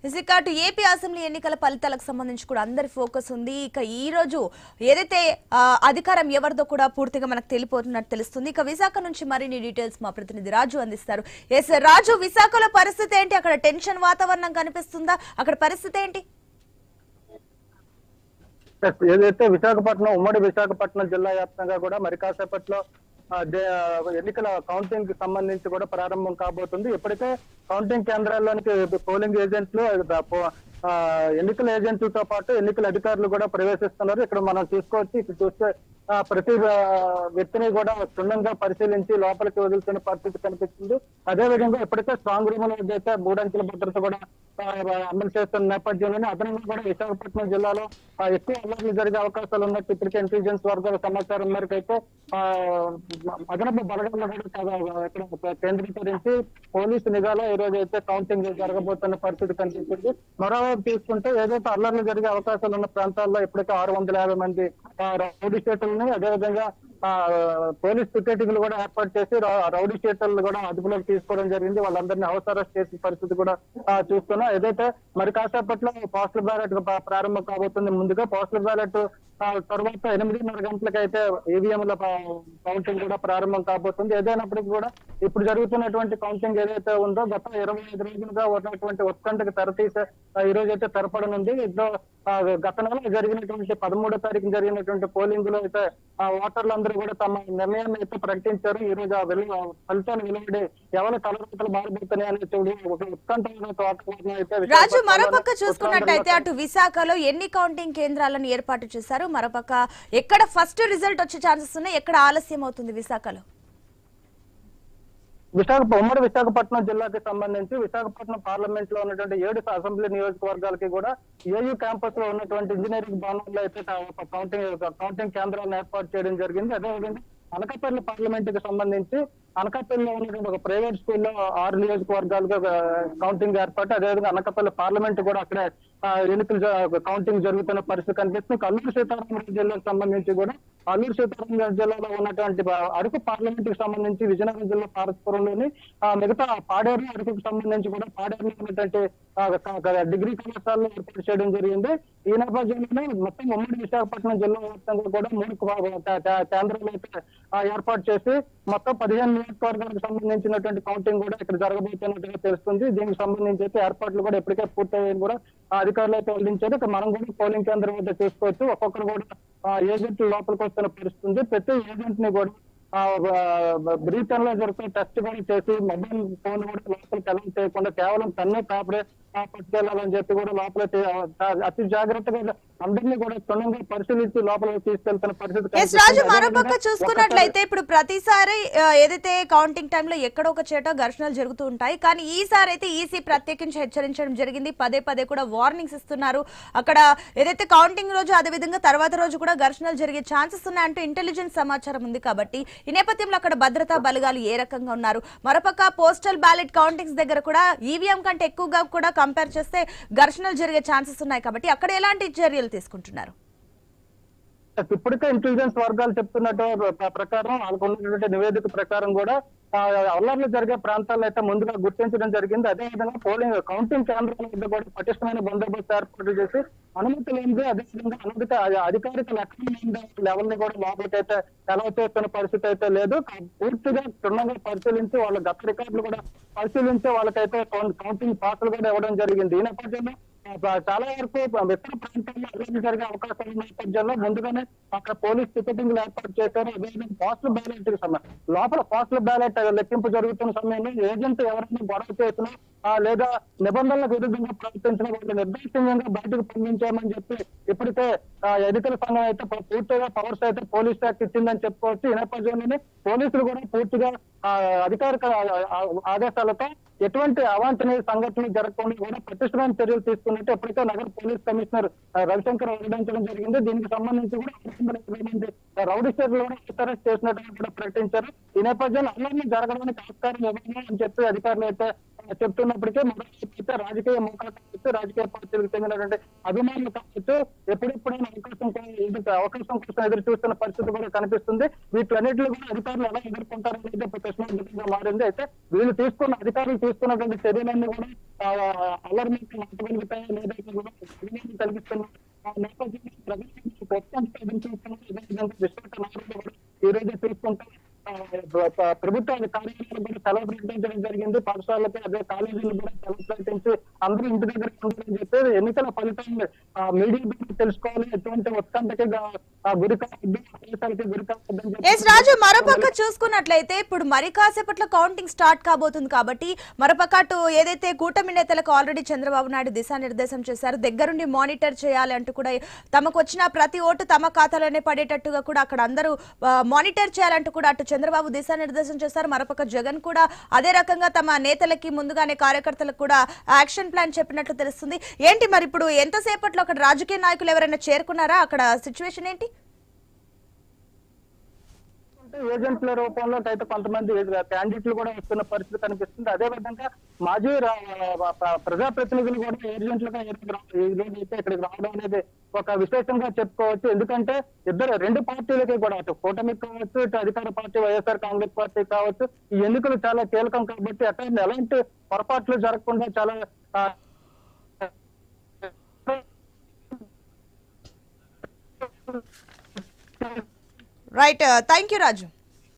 ఇక అటు AP assembly ఎన్నికల ఫలితాలకు సంబంధించి కూడా అందరి ఫోకస్ ఉంది. ఇక ఈ రోజు ఏదైతే అధికారం ఎవరిదో కూడా పూర్తిగా మనకు తెలిపోతున్నట్టు తెలుస్తుంది. ఇక విశాఖ నుంచి మరిన్ని డీటెయిల్స్ మా ప్రతినిధి రాజు అందిస్తారు. ఎస్ రాజు, విశాఖలో పరిస్థితి ఏంటి? అక్కడ టెన్షన్ వాతావరణం కనిపిస్తుందా? అక్కడ పరిస్థితి ఏంటి? ఏదైతే విశాఖపట్నం ఉమ్మడి విశాఖపట్నం జిల్లా వ్యాప్తంగా కూడా మరి కాసేపట్లో ఎన్నికల కౌంటింగ్ కి సంబంధించి కూడా ప్రారంభం కాబోతుంది. ఇప్పటికే కౌంటింగ్ కేంద్రాల్లోనికి పోలింగ్ ఏజెంట్లు ఎన్నికల ఏజెంట్లతో పాటు ఎన్నికల అధికారులు కూడా ప్రవేశిస్తున్నారు. ఇక్కడ మనం చూసుకోవచ్చు. ఇక్కడ చూస్తే ప్రతి వ్యక్తిని కూడా క్షుణ్ణంగా పరిశీలించి లోపలికి వదులుతున్న పరిస్థితి కనిపిస్తుంది. అదేవిధంగా ఇప్పటికే స్ట్రాంగ్ రూమ్ లో అయితే 3 అంచెల భద్రత కూడా అమలు చేస్తున్న నేపథ్యంలోనే అదనంగా కూడా విశాఖపట్నం జిల్లాలో ఎక్కువ అల్లర్లు జరిగే అవకాశాలు ఉన్నట్టు ఇప్పటికే ఇంటెలిజెన్స్ వర్గాల సమాచారం మేరకు అయితే అదనపు బలగాలను కూడా ఇక్కడ కేంద్రీకరించి పోలీసు నిఘాలో ఈ రోజు అయితే కౌంటింగ్ జరగబోతున్న పరిస్థితి కనిపిస్తుంది. మరోవైపు తీసుకుంటే ఏదైతే అల్లర్లు జరిగే అవకాశాలు ఉన్న ప్రాంతాల్లో ఇప్పటికే 650 మంది రౌడీ షీటర్లని, అదేవిధంగా పోలీస్ పికెటింగ్లు కూడా ఏర్పాటు చేసి రౌడీ షీటర్లు కూడా అదుపులోకి తీసుకోవడం జరిగింది. వాళ్ళందరినీ హౌస్ అరెస్ట్ చేసిన పరిస్థితి కూడా చూస్తున్నాం. ఏదైతే మరి కాసేపట్లో పోస్టల్ బ్యాలెట్ ప్రారంభం కాబోతుంది. ముందుగా పోస్టల్ బ్యాలెట్ తర్వాత 8:30 గంటలకైతే ఈవీఎంల కౌంటింగ్ కూడా ప్రారంభం కాబోతుంది. ఏదైనప్పటికీ కూడా ఇప్పుడు జరుగుతున్నటువంటి కౌంటింగ్ ఏదైతే ఉందో గత 25 రోజులుగా ఉన్నటువంటి ఉత్కంఠకు తెరతీసే ఈ రోజు అయితే తెరపడనుంది. గత నెల జరిగినటువంటి 13వ తారీఖు జరిగినటువంటి పోలింగ్ లో అయితే ఓటర్లందరూ కూడా తమ నిర్ణయాన్ని అయితే ప్రకటించారు. ఈ రోజు ఫలితాలు వెలువడి ఎవరు తలరాతలు మారబోతున్నాయి అనే చూడు ఒక ఉత్కంఠ అయితే. రాజు, మరోపక్క చూసుకున్నట్టయితే అటు విశాఖలో ఎన్ని కౌంటింగ్ కేంద్రాలను ఏర్పాటు చేశారు? మరోపక్క ఎక్కడ ఫస్ట్ రిజల్ట్ వచ్చే ఛాన్సెస్ ఉన్నాయి? ఎక్కడ ఆలస్యం అవుతుంది విశాఖలో? ఉమ్మడి విశాఖపట్నం జిల్లాకి సంబంధించి విశాఖపట్నం పార్లమెంట్ లో ఉన్నటువంటి 7 అసెంబ్లీ నియోజకవర్గాలకి కూడా ఏయూ క్యాంపస్ లో ఉన్నటువంటి ఇంజనీరింగ్ భవనంలో అయితే కౌంటింగ్ కేంద్రాలను ఏర్పాటు చేయడం జరిగింది. అదేవిధంగా అనకాపల్లి పార్లమెంట్ కి సంబంధించి అనకాపల్లిలో ఉన్నటువంటి ఒక ప్రైవేట్ స్కూల్లో 6 నియోజకవర్గాలుగా కౌంటింగ్ ఏర్పాటు, అదేవిధంగా అనకాపల్లి పార్లమెంట్ కూడా అక్కడే ఎన్నికలు కౌంటింగ్ జరుగుతున్న పరిస్థితి కనిపిస్తుంది. అల్లూరు సీతారామరాజు జిల్లాకు సంబంధించి కూడా అల్లూరు సీతారామరాజు జిల్లాలో ఉన్నటువంటి అరకు పార్లమెంట్ కి సంబంధించి విజయనగరం జిల్లా పార్వతీపురంలోని మిగతా పాడేరు అరకుకు సంబంధించి కూడా పాడేరులో ఉన్నటువంటి డిగ్రీ కళాశాలలో ఏర్పాటు చేయడం జరిగింది. ఈ నేపథ్యంలోనే మొత్తం ఉమ్మడి విశాఖపట్నం జిల్లా వ్యాప్తంగా కూడా 3 కేంద్రాలు అయితే ఏర్పాటు చేసి మొత్తం 15 నియోజకవర్గాలకు సంబంధించినటువంటి కౌంటింగ్ కూడా ఇక్కడ జరగబోతున్నట్టుగా తెలుస్తుంది. దీనికి సంబంధించి అయితే ఏర్పాట్లు కూడా ఇప్పటికే పూర్తయ్యాయని కూడా అధికారులు అయితే వెల్లడించారు. ఇక మనం కూడా పోలింగ్ కేంద్రం వద్ద చూసుకోవచ్చు. ఒక్కొక్కరు కూడా ఏజెంట్లు లోపలికి వస్తున్న పరిస్థితుంది. ప్రతి ఏజెంట్ ని కూడా బ్రీతన్ లో జరుగుతున్న టెస్ట్ కూడా చేసి మొబైల్ ఫోన్ కూడా లోపలికి అలౌ చేయకుండా కేవలం తన్నే కాపడే పట్టుకెళ్లాలని చెప్పి కూడా లోపల అతి జాగ్రత్తగా అందరినీ కూడా క్షుణ్ణంగా పరిశీలించి లోపలికి తీసుకెళ్తున్న పరిస్థితి. మరోపక్క చూసుకున్నట్లయితే ఇప్పుడు ప్రతిసారి ఏదైతే కౌంటింగ్ టైంలో ఎక్కడో ఒక చేట ఘర్షణలు జరుగుతూ ఉంటాయి. కానీ ఈసారి అయితే ఈసీ ప్రత్యేకించి హెచ్చరించడం జరిగింది. పదే కూడా వార్నింగ్స్ ఇస్తున్నారు. అక్కడ ఏదైతే కౌంటింగ్ రోజు అదేవిధంగా తర్వాత రోజు కూడా ఘర్షణలు జరిగే ఛాన్సెస్ ఉన్నాయంటూ ఇంటెలిజెన్స్ సమాచారం ఉంది. కాబట్టి ఈ నేపథ్యంలో అక్కడ భద్రతా బలగాలు ఏ రకంగా ఉన్నారు? మరోపక్క పోస్టల్ బ్యాలెట్ కౌంటింగ్స్ దగ్గర కూడా ఈవీఎం కంటే ఎక్కువగా కూడా కంపేర్ చేస్తే ఘర్షణలు జరిగే ఛాన్సెస్ ఉన్నాయి. కాబట్టి అక్కడ ఎలాంటి చర్యలు తీసుకుంటున్నారు? ఇప్పటికే ఇంటెలిజెన్స్ వర్గాలు చెప్తున్నట్టు ప్రకారం వాళ్ళకు ఉన్నటువంటి నివేదిక ప్రకారం కూడా అల్లర్లు జరిగే ప్రాంతాల్లో అయితే ముందుగా గుర్తించడం జరిగింది. అదేవిధంగా పోలింగ్ కౌంటింగ్ కేంద్రాల వద్ద కూడా పటిష్టమైన బందోబస్తు ఏర్పాటు చేసి అనుమతి లేనిది, అదేవిధంగా అనుమతి అధికారిక లెవెల్ ని కూడా లోపలికైతే అలౌ చేస్తున్న పరిస్థితి అయితే లేదు. పూర్తిగా క్షుణ్ణంగా పరిశీలించి వాళ్ళ గత రికార్డులు కూడా పరిశీలించి వాళ్ళకైతే కౌంటింగ్ పాసులు కూడా ఇవ్వడం జరిగింది. ఈ నేపథ్యంలో చాలా వరకు ఇతర ప్రాంతాల్లో అల్లర్లు జరిగే అవకాశాలు ఉన్న నేపథ్యంలో ముందుగానే అక్కడ పోలీస్ టికెటింగ్లు ఏర్పాటు చేశారు. అదేవిధంగా పోస్టల్ బ్యాలెట్ లోపల పోస్టల్ బ్యాలెట్ లెక్కింపు జరుగుతున్న సమయంలో ఏజెంట్ ఎవరైనా గొడవ చేసినా లేదా నిబంధనలకు విరుద్ధంగా ప్రవర్తించిన వాళ్ళు నిర్దేశంగా బయటకు పంపించామని చెప్పి ఇప్పటికే ఎన్నికల సంఘం అయితే పూర్తిగా పవర్స్ అయితే పోలీస్ శాఖ ఇచ్చిందని చెప్పుకోవచ్చు. ఈ నేపథ్యంలోనే పోలీసులు కూడా పూర్తిగా అధికారిక ఆదేశాలతో ఎటువంటి అవాంఛనీయ సంఘటనలు జరగకుండా కూడా పటిష్టమైన చర్యలు తీసుకున్నట్టు ఎప్పటికో నగర పోలీస్ కమిషనర్ రవిశంకర్ వెల్లడించడం జరిగింది. దీనికి సంబంధించి కూడా రౌడీ స్టేట్లు కూడా అరెస్ట్ చేసినట్టు కూడా ప్రకటించారు. ఈ నేపథ్యంలో అల్లర్లు జరగడానికి ఆస్కారం ఇవ్వాలి అని చెప్పి అధికారులు అయితే చెప్తున్నప్పటికీ మరోవైపు రాజకీయ ముఖాలు కావచ్చు, రాజకీయ పార్టీలకు చెందినటువంటి అభిమానులు కావచ్చు ఎప్పుడెప్పుడైనా అవకాశం కోసం ఎదురు చూస్తున్న పరిస్థితి కూడా కనిపిస్తుంది. వీటిలన్నింటిలో కూడా అధికారులు ఎలా ఎదుర్కొంటారనేది ఒక ప్రశ్నార్థకంగా మారింది. అయితే అధికారులు తీసుకున్నటువంటి చర్యలన్నీ కూడా అలర్మెంట్ మాట్లాడగలుగుతాయా లేదా కూడా కలిగిస్తున్న నేపథ్యంలో ప్రజలు ప్రత్యేక ఎదురు చూస్తున్నారు. విశాఖ నగరంలో కూడా ఈ రోజు చూసుకుంటే ప్రభుత్వ కార్యాలయాలు కూడా సెలవు ప్రకటించడం జరిగింది. పాఠశాలకి అదే కాలేజీలు కూడా సెలవు ప్రకటించి అందరూ ఇంటి దగ్గర ఉండాలని చెప్పి ఎన్నికల ఫలితాన్ని మీడియా ద్వారా తెలుసుకోవాలి, ఎటువంటి ఉత్కంఠకి గురి కావద్దు, ఫలితాలకి గురి కావద్దని ఎస్ రాజు, మరోపక్క చూసుకున్నట్లయితే ఇప్పుడు మరి కాసేపట్లో కౌంటింగ్ స్టార్ట్ కాబోతుంది కాబట్టి మరోపక్క అటు ఏదైతే కూటమి నేతలకు ఆల్రెడీ చంద్రబాబు నాయుడు దిశానిర్దేశం చేశారు, దగ్గరుండి మానిటర్ చేయాలి అంటూ కూడా తమకు వచ్చిన ప్రతి ఓటు తమ ఖాతాలోనే పడేటట్టుగా కూడా అక్కడ అందరూ మానిటర్ చేయాలంటూ కూడా అటు చంద్రబాబు దిశానిర్దేశం చేశారు. మరోపక్క జగన్ కూడా అదే రకంగా తమ నేతలకి ముందుగానే కార్యకర్తలకు కూడా యాక్షన్ ప్లాన్ చెప్పినట్లు తెలుస్తుంది. ఏంటి మరి ఇప్పుడు ఎంతసేపట్లో అక్కడ రాజకీయ నాయకులు ఎవరైనా చేరుకున్నారా? అక్కడ సిచ్యువేషన్ ఏంటి? ఏజెంట్ల రూపంలో అయితే కొంతమంది క్యాండిడేట్లు కూడా వస్తున్న పరిస్థితి కనిపిస్తుంది. అదే విధంగా మాజీ ప్రజాప్రతినిధులు కూడా ఏజెంట్లుగా ఈ రోజు అయితే ఇక్కడికి రావడం అనేది ఒక విశేషంగా చెప్పుకోవచ్చు. ఎందుకంటే రెండు పార్టీలకి కూడా అటు కూటమికి కావచ్చు, ఇటు అధికార పార్టీ వైఎస్ఆర్ కాంగ్రెస్ పార్టీ కావచ్చు, ఈ ఎన్నికలు చాలా కీలకం కాబట్టి అక్కడ ఎలాంటి పొరపాట్లు జరగకుండా చాలా రైట్, థ్యాంక్ యూ రాజు.